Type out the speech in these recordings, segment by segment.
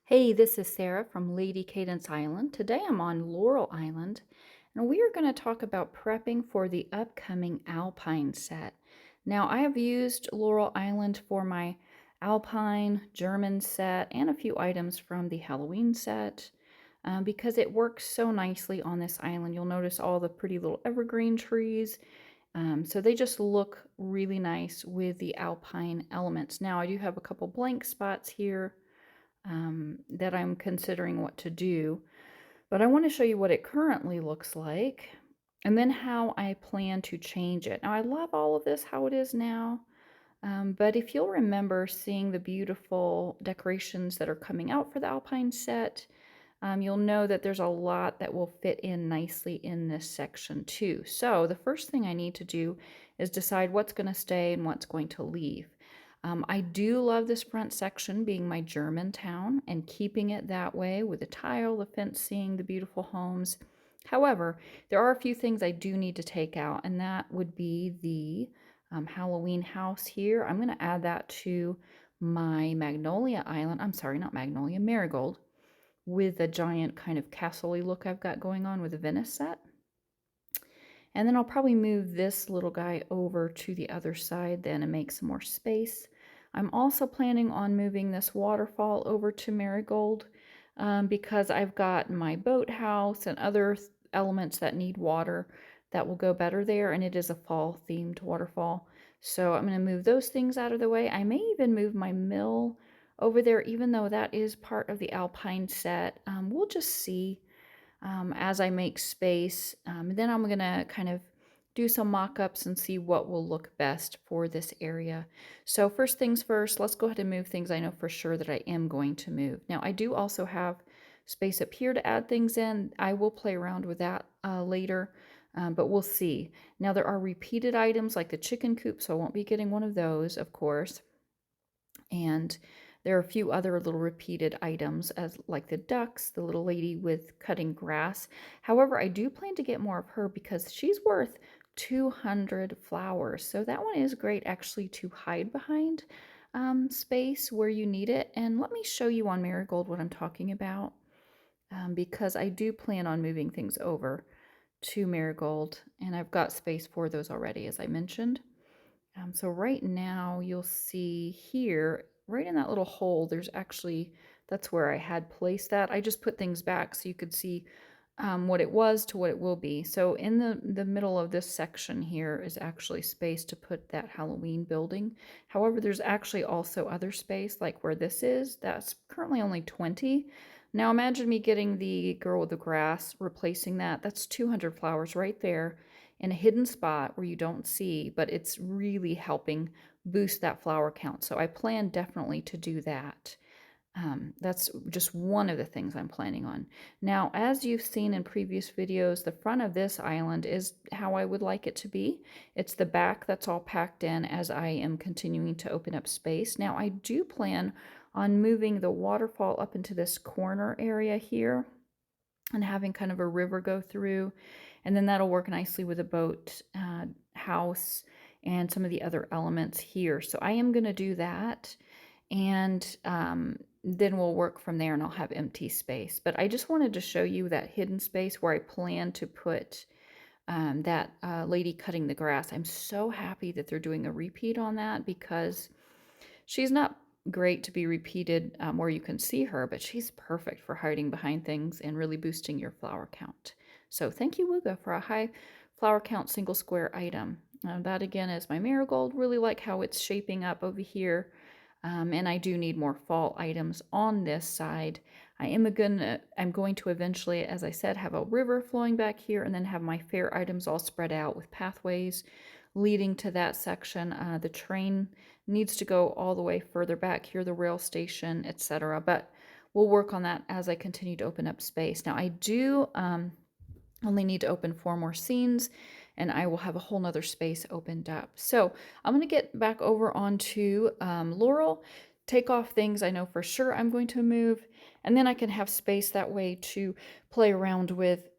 Hey, this is Sarah from Lady Cadence Island. Today I'm on Laurel Island, and we are going to talk about prepping for the upcoming Alpine set. Now, I have used Laurel Island for my Alpine German set and a few items from the Halloween set because it works so nicely on this island. You'll notice all the pretty little evergreen trees. So they just look really nice with the Alpine elements. Now, I do have a couple blank spots here that I'm considering what to do. But I want to show you what it currently looks like and then how I plan to change it. Now, I love all of this how it is now, but if you'll remember seeing the beautiful decorations that are coming out for the Alpine set, you'll know that there's a lot that will fit in nicely in this section too. So the first thing I need to do is decide what's going to stay and what's going to leave. I do love this front section being my German town and keeping it that way with the tile, the fencing, the beautiful homes. However, there are a few things I do need to take out, and that would be the Halloween house here. I'm going to add that to my Magnolia Island. I'm sorry, not Magnolia, Marigold, with a giant kind of castle-y look I've got going on with the Venice set. And then I'll probably move this little guy over to the other side then and make some more space. I'm also planning on moving this waterfall over to Marigold because I've got my boathouse and other elements that need water that will go better there, and it is a fall themed waterfall. So I'm going to move those things out of the way. I may even move my mill over there, even though that is part of the Alpine set. We'll just see as I make space. Then I'm going to kind of do some mock-ups and see what will look best for this area. So first things first, let's go ahead and move things I know for sure that I am going to move. Now I do also have space up here to add things in. I will play around with that later, but we'll see. Now there are repeated items like the chicken coop, so I won't be getting one of those, of course. And there are a few other little repeated items as like the ducks, the little lady with cutting grass. However, I do plan to get more of her because she's worth 200 flowers. So that one is great actually to hide behind space where you need it. And let me show you on Marigold what I'm talking about because I do plan on moving things over to Marigold, and I've got space for those already, as I mentioned. So right now you'll see here, right in that little hole, there's actually, that's where I had placed that. I just put things back so you could see what it was to what it will be. So in the middle of this section here is actually space to put that Halloween building. However, there's actually also other space like where this is. That's currently only 20. Now imagine me getting the girl with the grass, replacing that. That's 200 flowers right there in a hidden spot where you don't see, but it's really helping boost that flower count. So I plan definitely to do that. That's just one of the things I'm planning on. Now, as you've seen in previous videos, the front of this island is how I would like it to be. It's the back that's all packed in as I am continuing to open up space. Now, I do plan on moving the waterfall up into this corner area here and having kind of a river go through. And then that'll work nicely with a boat house and some of the other elements here. So I am going to do that. And then we'll work from there and I'll have empty space. But I just wanted to show you that hidden space where I plan to put that lady cutting the grass. I'm so happy that they're doing a repeat on that because she's not great to be repeated where you can see her, but she's perfect for hiding behind things and really boosting your flower count. So thank you, Wooga, for a high flower count single square item. That again is my marigold. Really like how it's shaping up over here. And I do need more fall items on this side. I'm going to eventually, as I said, have a river flowing back here and then have my fair items all spread out with pathways leading to that section. The train needs to go all the way further back here, the rail station, etc. But we'll work on that as I continue to open up space. Now I do only need to open 4 more scenes and I will have a whole nother space opened up. So I'm going to get back over onto Laurel, take off things I know for sure I'm going to move, and then I can have space that way to play around with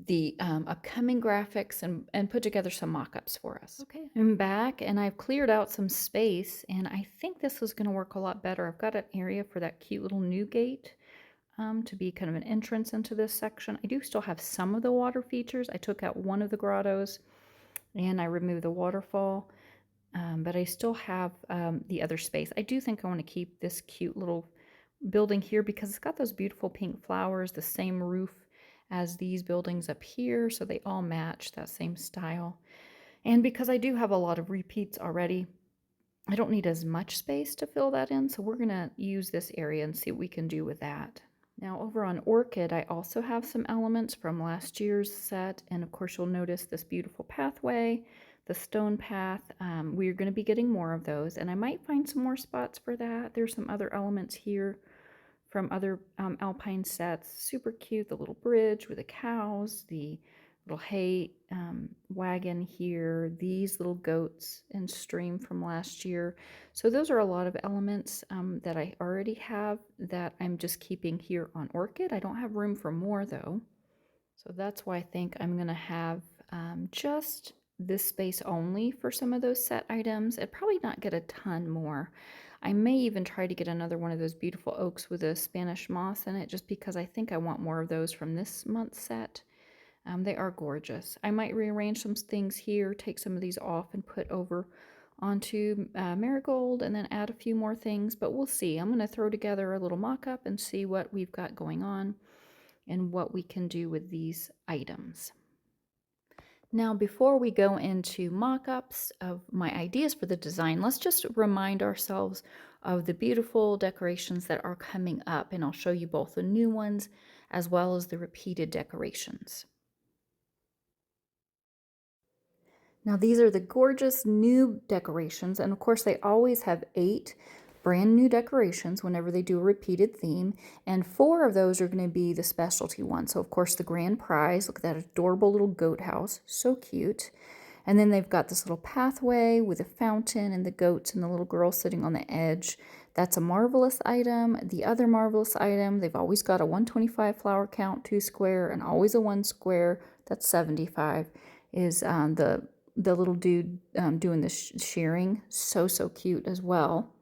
the upcoming graphics and put together some mock-ups for us. Okay, I'm back and I've cleared out some space and I think this is going to work a lot better. I've got an area for that cute little new gate to be kind of an entrance into this section. I do still have some of the water features. I took out one of the grottos and I removed the waterfall, but I still have the other space. I do think I want to keep this cute little building here because it's got those beautiful pink flowers, the same roof as these buildings up here, so they all match that same style. And because I do have a lot of repeats already, I don't need as much space to fill that in, so we're going to use this area and see what we can do with that. Now over on Orchid, I also have some elements from last year's set, and of course you'll notice this beautiful pathway, the stone path. We're going to be getting more of those, and I might find some more spots for that. There's some other elements here from other alpine sets. Super cute, the little bridge with the cows, the little hay wagon here, these little goats and stream from last year. So those are a lot of elements that I already have that I'm just keeping here on Orchid. I don't have room for more though. So that's why I think I'm gonna have just this space only for some of those set items and probably not get a ton more. I may even try to get another one of those beautiful oaks with a Spanish moss in it just because I think I want more of those from this month's set. They are gorgeous. I might rearrange some things here, take some of these off and put over onto Marigold and then add a few more things, but we'll see. I'm going to throw together a little mock-up and see what we've got going on and what we can do with these items. Now, before we go into mock-ups of my ideas for the design, let's just remind ourselves of the beautiful decorations that are coming up, and I'll show you both the new ones as well as the repeated decorations. Now, these are the gorgeous new decorations, and of course they always have 8 brand new decorations whenever they do a repeated theme, and 4 of those are going to be the specialty ones. So of course the grand prize, look at that adorable little goat house, so cute. And then they've got this little pathway with a fountain and the goats and the little girl sitting on the edge. That's a marvelous item. The other marvelous item, they've always got a 125 flower count, 2 square, and always a 1 square, that's 75, is the little dude doing the shearing. So cute as well.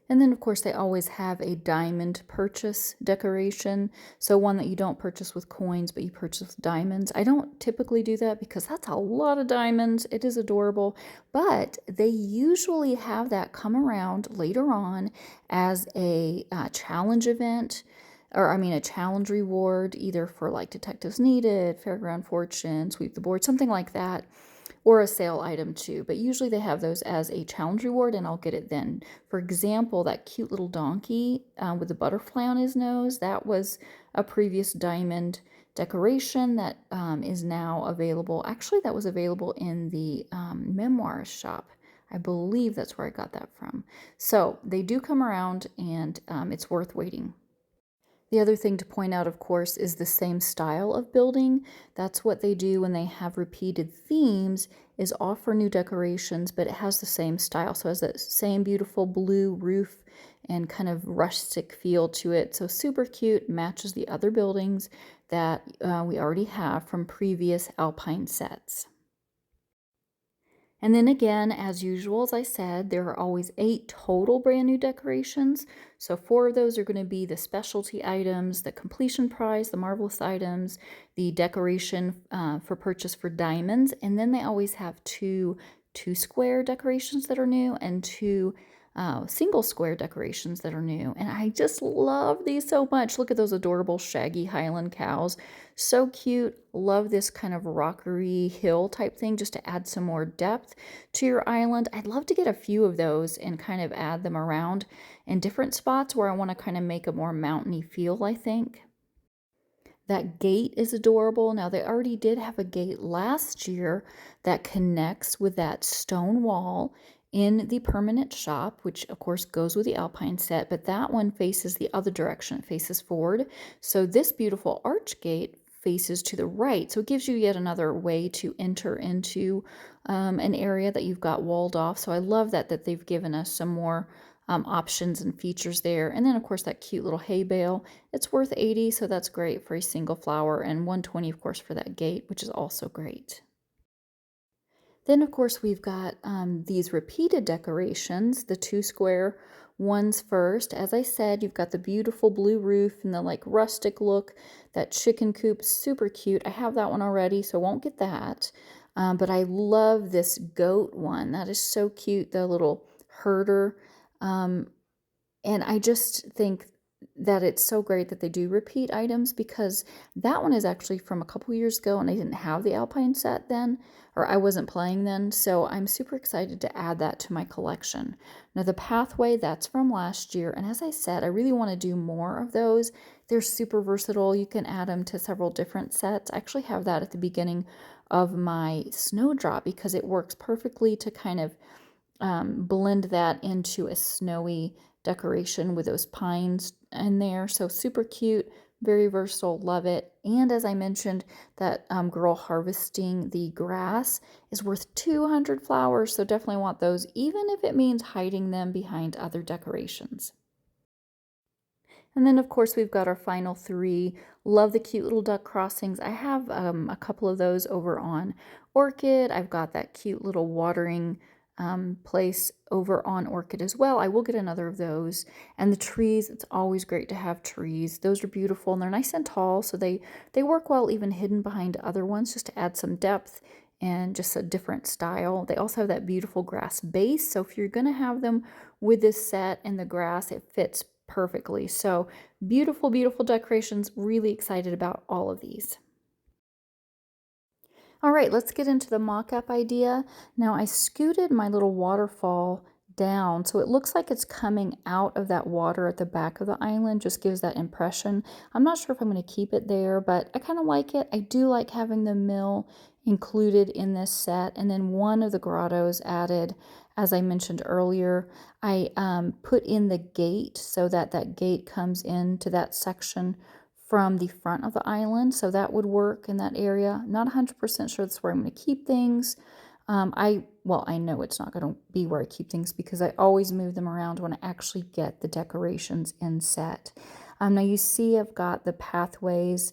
And then, of course, they always have a diamond purchase decoration. So one that you don't purchase with coins, but you purchase with diamonds. I don't typically do that because that's a lot of diamonds. It is adorable. But they usually have that come around later on as a challenge event. Or, I mean, a challenge reward, either for like Detectives Needed, Fairground Fortune, Sweep the Board, something like that. Or a sale item too, but usually they have those as a challenge reward and I'll get it then. For example, that cute little donkey with the butterfly on his nose, that was a previous diamond decoration that is now available. Actually, that was available in the memoir shop. I believe that's where I got that from. So they do come around and it's worth waiting. The other thing to point out, of course, is the same style of building. That's what they do when they have repeated themes, is offer new decorations, but it has the same style. So it has that same beautiful blue roof and kind of rustic feel to it. So super cute, matches the other buildings that we already have from previous Alpine sets. And then again, as usual, as I said, there are always 8 total brand new decorations. So 4 of those are going to be the specialty items, the completion prize, the marvelous items, the decoration for purchase for diamonds. And then they always have 2 square decorations that are new and 2 single square decorations that are new. And I just love these so much. Look at those adorable shaggy Highland cows. So cute. Love this kind of rockery hill type thing just to add some more depth to your island. I'd love to get a few of those and kind of add them around in different spots where I want to kind of make a more mountainy feel, I think. That gate is adorable. Now, they already did have a gate last year that connects with that stone wall in the permanent shop, which of course goes with the Alpine set, but that one faces the other direction. It faces forward. So this beautiful arch gate faces to the right. So it gives you yet another way to enter into an area that you've got walled off. So I love that they've given us some more options and features there. And then of course that cute little hay bale. It's worth 80, so that's great for a single flower, and 120 of course for that gate, which is also great. Then of course we've got these repeated decorations, the 2 square ones first. As I said, you've got the beautiful blue roof and the like rustic look, that chicken coop, super cute. I have that one already, so I won't get that. But I love this goat one. That is so cute, the little herder. Um, and I just think that it's so great that they do repeat items, because that one is actually from a couple years ago and I didn't have the Alpine set then, or I wasn't playing then. So I'm super excited to add that to my collection. Now the pathway, that's from last year. And as I said, I really want to do more of those. They're super versatile. You can add them to several different sets. I actually have that at the beginning of my snowdrop because it works perfectly to kind of blend that into a snowy decoration with those pines in there. So super cute, very versatile, love it. And as I mentioned, that girl harvesting the grass is worth 200 flowers, so definitely want those, even if it means hiding them behind other decorations. And then, of course, we've got our final three. Love the cute little duck crossings. I have a couple of those over on Orchid. I've got that cute little watering place over on Orchid as well. I will get another of those. And the trees, it's always great to have trees. Those are beautiful and they're nice and tall, so they work well even hidden behind other ones, just to add some depth and just a different style. They also have that beautiful grass base, so if you're going to have them with this set and the grass, it fits perfectly. So beautiful, beautiful decorations. Really excited about all of these. All right, let's get into the mock-up idea. Now I scooted my little waterfall down so it looks like it's coming out of that water at the back of the island, just gives that impression. I'm not sure if I'm going to keep it there, but I kind of like it. I do like having the mill included in this set, and then one of the grottos added. As I mentioned earlier, I put in the gate so that that gate comes into that section from the front of the island, so that would work in that area. Not 100% sure that's where I'm going to keep things. I know it's not going to be where I keep things because I always move them around when I actually get the decorations in set. Now you see I've got the pathways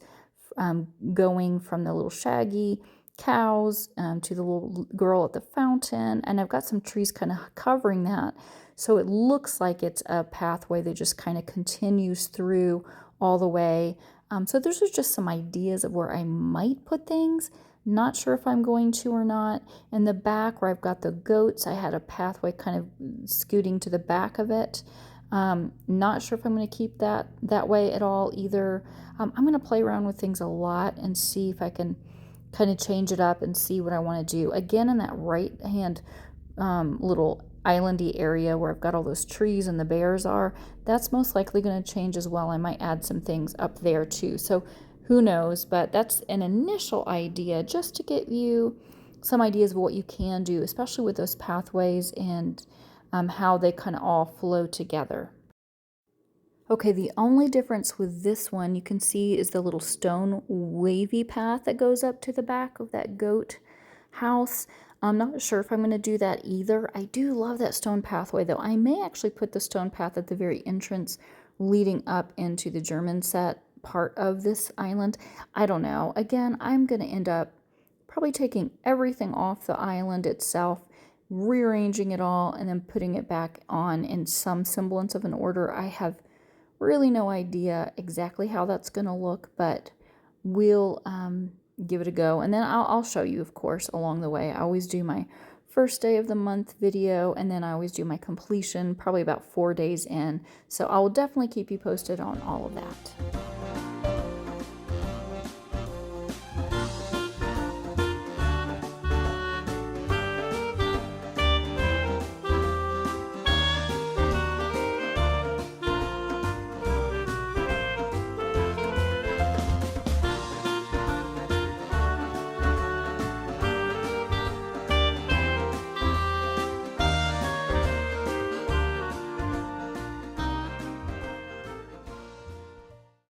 going from the little shaggy cows to the little girl at the fountain, and I've got some trees kind of covering that, so it looks like it's a pathway that just kind of continues through all the way. So those are just some ideas of where I might put things. Not sure if I'm going to or not. In the back where I've got the goats, I had a pathway kind of scooting to the back of it. Not sure if I'm going to keep that way at all either. I'm going to play around with things a lot and see if I can kind of change it up and see what I want to do. Again, in that right hand little islandy area where I've got all those trees and the bears are, that's most likely going to change as well. I might add some things up there too. So who knows, but that's an initial idea just to get you some ideas of what you can do, especially with those pathways and how they kind of all flow together. Okay, the only difference with this one you can see is the little stone wavy path that goes up to the back of that goat house. I'm not sure if I'm going to do that either. I do love that stone pathway though. I may actually put the stone path at the very entrance leading up into the German set part of this island. I don't know. Again, I'm going to end up probably taking everything off the island itself, rearranging it all, and then putting it back on in some semblance of an order. I have really no idea exactly how that's going to look, but we'll give it a go. And then I'll show you, of course, along the way. I always do my first day of the month video, and then I always do my completion probably about 4 days in. So I will definitely keep you posted on all of that.